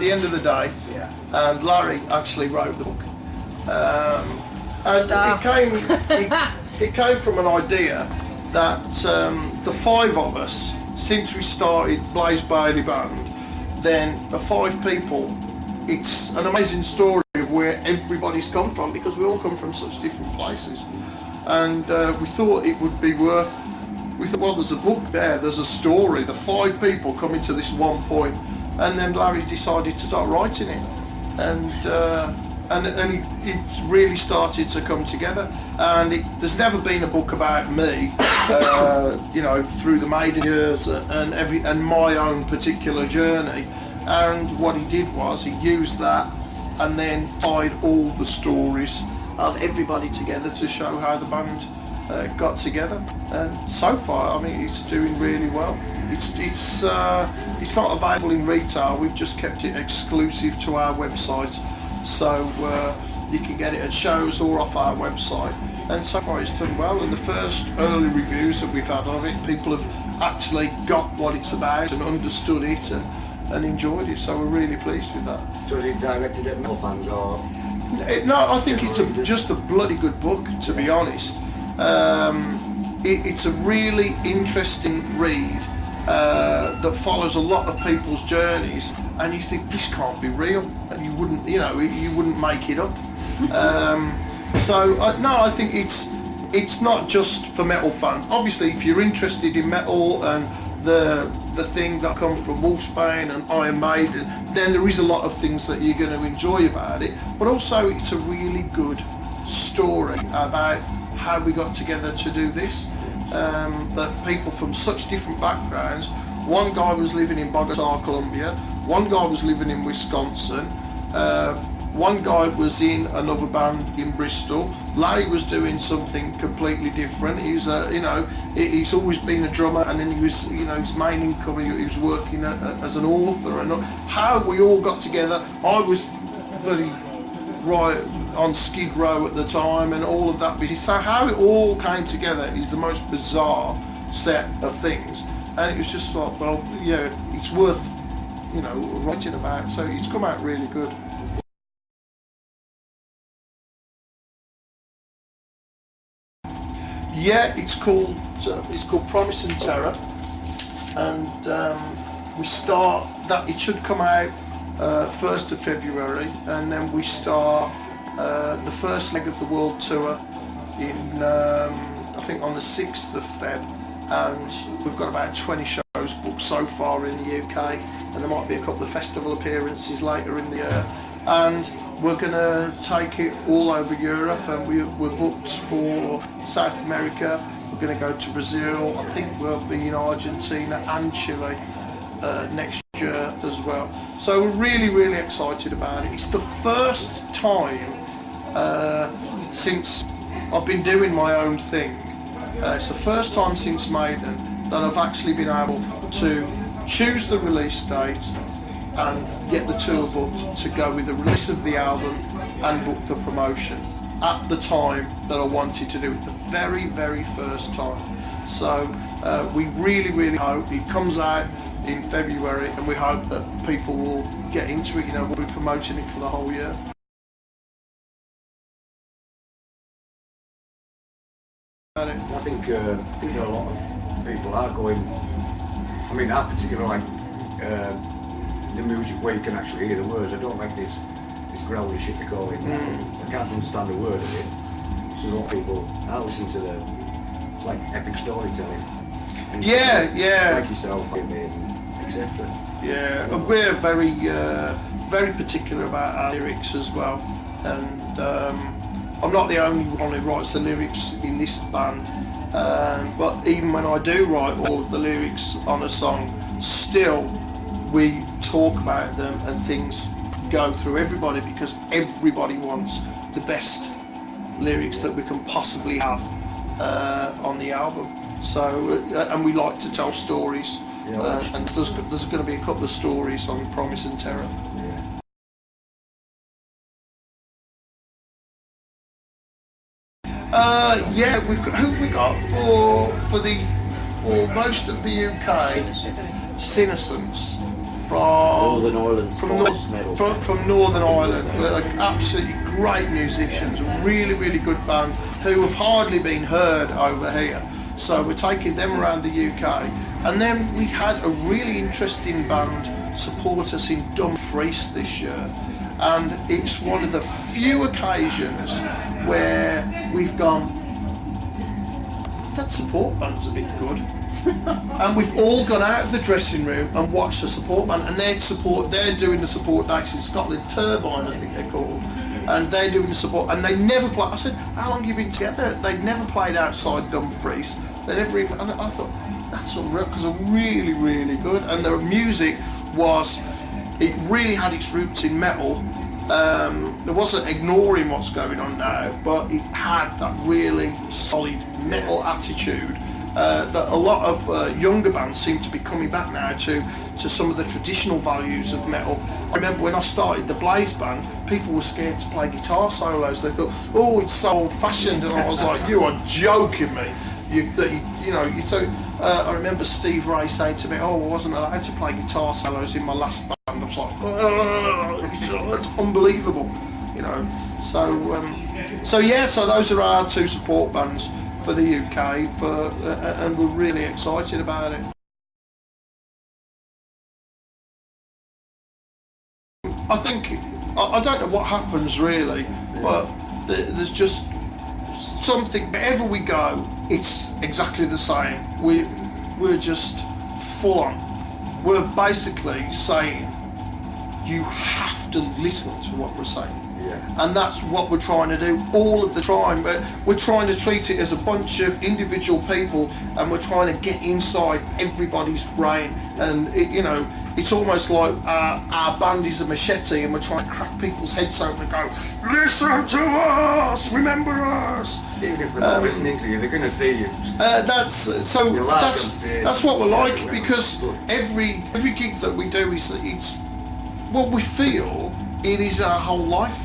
the end of the day, and Larry actually wrote the book. And it came from an idea that the five of us, since we started Blaze Bailey Band, then the five people, it's an amazing story of where everybody's come from, because we all come from such different places. And we thought it would be worth, we thought, well, there's a book there, there's a story, the five people coming to this one point, and then Larry decided to start writing it. And it really started to come together. And there's never been a book about me, you know, through the maiden years and my own particular journey. And what he did was he used that and then tied all the stories of everybody together to show how the band got together. And so far, I mean, it's doing really well. It's not available in retail. We've just kept it exclusive to our website, so you can get it at shows or off our website. And so far, it's done well. And the first early reviews that we've had of it, people have actually got what it's about and understood it and enjoyed it. So we're really pleased with that. So is it directed at metal fans or? No, I think it's just a bloody good book, to be honest. It's a really interesting read that follows a lot of people's journeys, and you think this can't be real, and you wouldn't make it up. No, I think it's not just for metal fans. Obviously, if you're interested in metal and the thing that comes from Wolfsbane and Iron Maiden, then there is a lot of things that you're going to enjoy about it. But also, it's a really good story about how we got together to do this. That people from such different backgrounds. One guy was living in Bogota, Colombia. One guy was living in Wisconsin. One guy was in another band in Bristol. Larry was doing something completely different. He was, he's always been a drummer, and then he was, his main income, he was working as an author. And how we all got together, I was bloody right on Skid Row at the time, and all of that. So how it all came together is the most bizarre set of things, and it was just like, well, yeah, it's worth, writing about. So it's come out really good. Yeah, it's called Promise and Terror, and we start that. It should come out 1st of February, and then we start the first leg of the world tour in I think on the 6th of Feb, and we've got about 20 shows booked so far in the UK, and there might be a couple of festival appearances later in the year, and we're going to take it all over Europe, and we're booked for South America. We're going to go to Brazil. I think we'll be in Argentina and Chile next year as well. So we're really, really excited about it. It's the first time since I've been doing my own thing. It's the first time since Maiden that I've actually been able to choose the release date and get the tour booked to go with the release of the album and book the promotion at the time that I wanted to do it, the very, very first time. So we really, really hope it comes out in February, and we hope that people will get into it. We'll be promoting it for the whole year. I think there are a lot of people are going. I mean, I particularly like the music where you can actually hear the words. I don't like this growly shit they call it. I can't understand a word of it. There's a lot of people. I listen to it's like epic storytelling. And Yeah. Like yourself, etc. Yeah, and we're very, very particular about our lyrics as well. And I'm not the only one who writes the lyrics in this band. But even when I do write all of the lyrics on a song, still we talk about them, and things go through everybody, because everybody wants the best lyrics that we can possibly have on the album. So, and we like to tell stories, and there's going to be a couple of stories on Promise and Terror. We've got, who have we got for most of the UK? Senescence. from Northern Ireland Spice metal. from Northern Ireland. We're like absolutely great musicians, a really good band who have hardly been heard over here. So we're taking them around the UK, and then we had a really interesting band support us in Dumfries this year, and it's one of the few occasions where we've gone, that support band's a bit good. And we've all gone out of the dressing room and watched the support band, and they're doing the support dates in Scotland, Turbine I think they're called, and they're doing the support, and they never play. I said, how long have you been together? They'd never played outside Dumfries. They never even, and I thought, that's unreal, because they're really good, and their music was, it really had its roots in metal. There wasn't ignoring what's going on now, but it had that really solid metal attitude that a lot of younger bands seem to be coming back now to some of the traditional values of metal. I remember when I started the Blaze band, people were scared to play guitar solos. They thought, oh, it's so old-fashioned, and I was like, you are joking me. I remember Steve Ray saying to me, oh, I wasn't allowed to play guitar solos in my last band. I was like, oh, that's unbelievable, you know. So those are our two support bands for the UK, and we're really excited about it. I think, I don't know what happens really, but there's just something, wherever we go, it's exactly the same. We're just full on. We're basically saying, you have to listen to what we're saying. Yeah. And that's what we're trying to do all of the time, but we're trying to treat it as a bunch of individual people, and we're trying to get inside everybody's brain, and it's almost like our band is a machete, and we're trying to crack people's heads open and go, listen to us, remember us. Even if they're not listening to you, they're going to see you. That's what we're like, because every gig that we do it's what we feel. It is our whole life.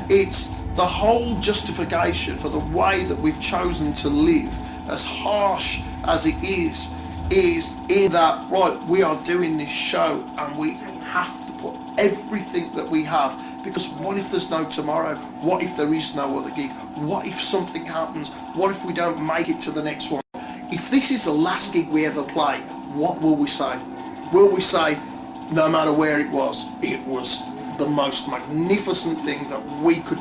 It's the whole justification for the way that we've chosen to live, as harsh as it is in that, right, we are doing this show and we have to put everything that we have, because what if there's no tomorrow? What if there is no other gig? What if something happens? What if we don't make it to the next one? If this is the last gig we ever play, what will we say? Will we say, no matter where it was the most magnificent thing that we could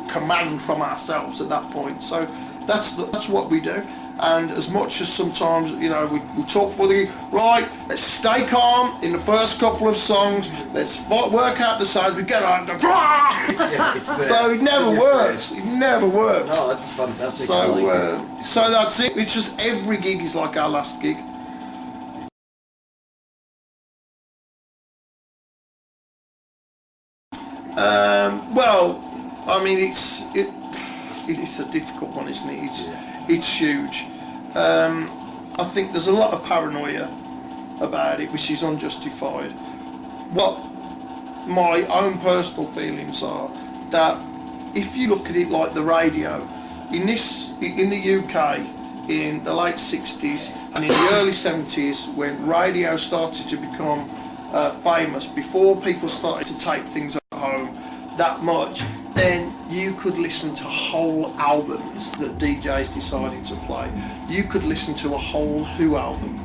command from ourselves at that point? So that's what we do. And as much as sometimes, we talk for the, right, let's stay calm in the first couple of songs, let's work out the sound, we get out and go, so it never works. It never works. No, that's fantastic. So that's it. It's just every gig is like our last gig. Well, I mean, it's a difficult one, isn't it? It's huge. I think there's a lot of paranoia about it, which is unjustified. What my own personal feelings are, that if you look at it like the radio, in the UK, in the late 60s and in the early 70s, when radio started to become famous, before people started to tape things at home that much, then you could listen to whole albums that DJs decided to play. You could listen to a whole Who album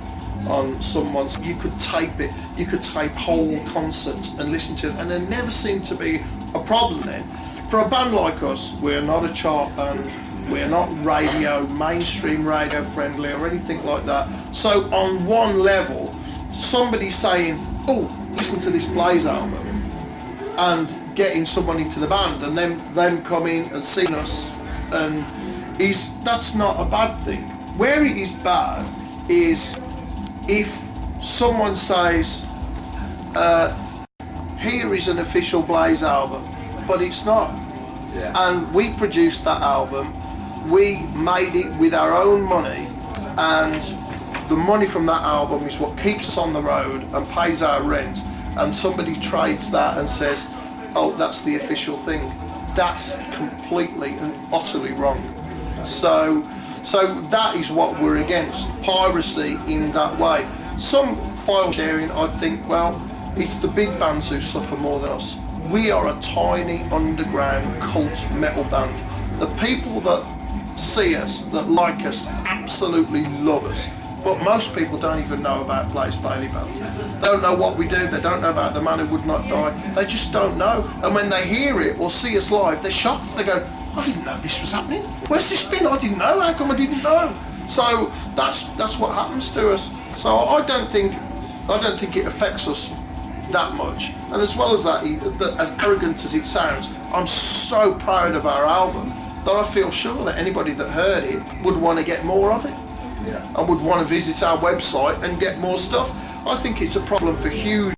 on someone's, you could tape it, you could tape whole concerts and listen to it, and there never seemed to be a problem then. For a band like us, we're not a chart band, we're not mainstream radio friendly or anything like that. So on one level, somebody saying, oh, listen to this Blaze album, and getting someone into the band and then them come in and seeing us, and that's not a bad thing. Where it is bad is if someone says, here is an official Blaze album, but it's not. Yeah. And we produced that album, we made it with our own money, and the money from that album is what keeps us on the road and pays our rent, and somebody trades that and says, oh, that's the official thing. That's completely and utterly wrong. So that is what we're against, piracy in that way. Some file sharing, I think, well, it's the big bands who suffer more than us. We are a tiny underground cult metal band. The people that see us, that like us, absolutely love us. But most people don't even know about Blaze Bailey Band. They don't know what we do, they don't know about the man who would not die, they just don't know. And when they hear it or see us live, they're shocked. They go, I didn't know this was happening. Where's this been? I didn't know, how come I didn't know? So that's what happens to us. So I don't think it affects us that much. And as well as that, as arrogant as it sounds, I'm so proud of our album that I feel sure that anybody that heard it would want to get more of it. Yeah. And would want to visit our website and get more stuff. I think it's a problem for huge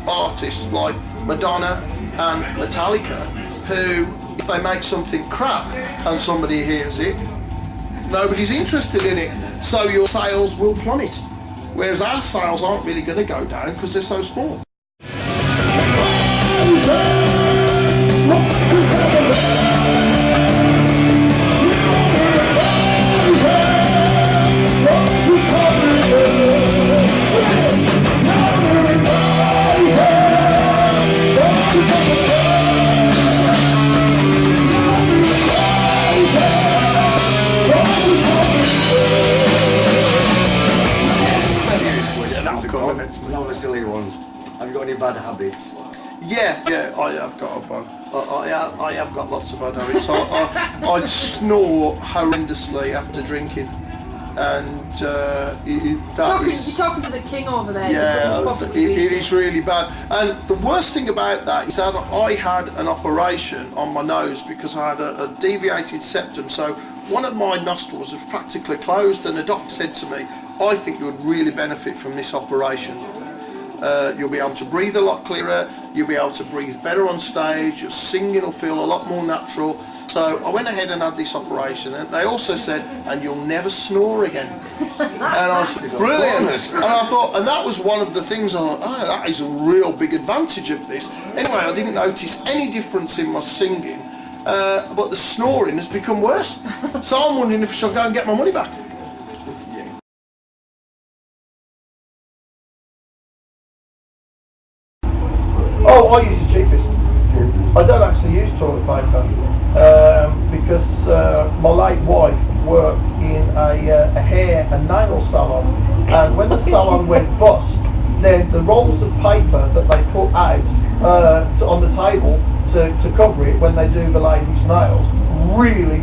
artists like Madonna and Metallica, who, if they make something crap and somebody hears it, nobody's interested in it, so your sales will plummet. Whereas our sales aren't really going to go down because they're so small. Not the silly ones. Have you got any bad habits? Yeah, I have got a bad. I have got lots of bad habits. I snore horrendously after drinking, and you're talking to the king over there. Yeah, it is really bad. And the worst thing about that is that I had an operation on my nose because I had a deviated septum. So one of my nostrils was practically closed, and the doctor said to me, I think you would really benefit from this operation. You'll be able to breathe a lot clearer, you'll be able to breathe better on stage, your singing will feel a lot more natural. So I went ahead and had this operation, and they also said, and you'll never snore again. And I was brilliant. And I thought, and that was one of the things I thought, oh, that is a real big advantage of this. Anyway, I didn't notice any difference in my singing, but the snoring has become worse. So I'm wondering if I shall go and get my money back. Oh, I use the cheapest. I don't actually use toilet paper because my late wife worked in a hair and nail salon, and when the salon went bust, then the rolls of paper that they put out on the table to cover it when they do the ladies' nails, really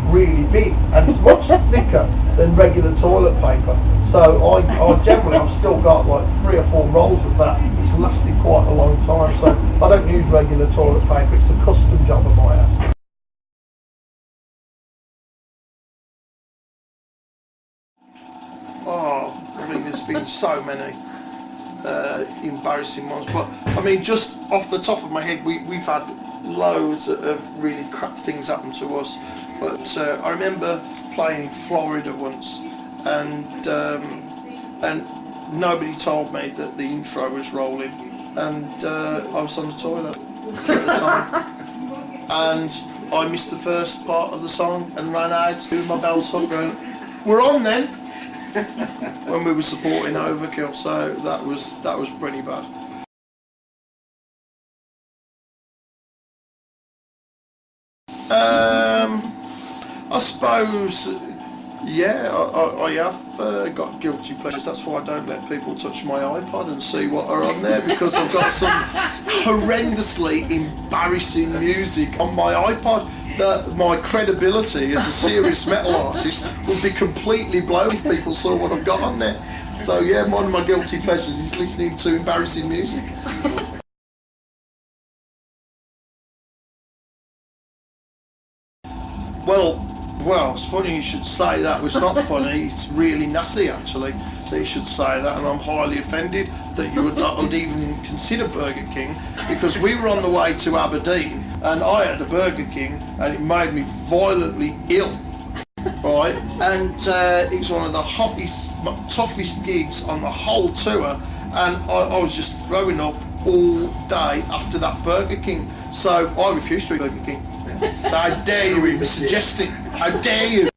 big, and it's much thicker than regular toilet paper. So I generally, I've still got like 3 or 4 rolls of that. It's lasted quite a long time, so I don't use regular toilet paper. It's a custom job of my house. Oh, I mean, there's been so many embarrassing ones, but I mean, just off the top of my head, we've had loads of really crap things happen to us. But I remember playing in Florida once, and nobody told me that the intro was rolling, and I was on the toilet at the time, and I missed the first part of the song and ran out with my belts up going, we're on then, when we were supporting Overkill. So that was pretty bad. I suppose, yeah, I have got guilty pleasures. That's why I don't let people touch my iPod and see what are on there, because I've got some horrendously embarrassing music on my iPod that my credibility as a serious metal artist would be completely blown if people saw what I've got on there. So yeah, one of my guilty pleasures is listening to embarrassing music. Well, it's funny you should say that. It's not funny, it's really nasty actually that you should say that, and I'm highly offended that you would not even consider Burger King, because we were on the way to Aberdeen and I had a Burger King and it made me violently ill, right? And it was one of the hottest, toughest gigs on the whole tour, and I was just throwing up all day after that Burger King, so I refused to eat Burger King. So how dare you even suggest it? How dare you?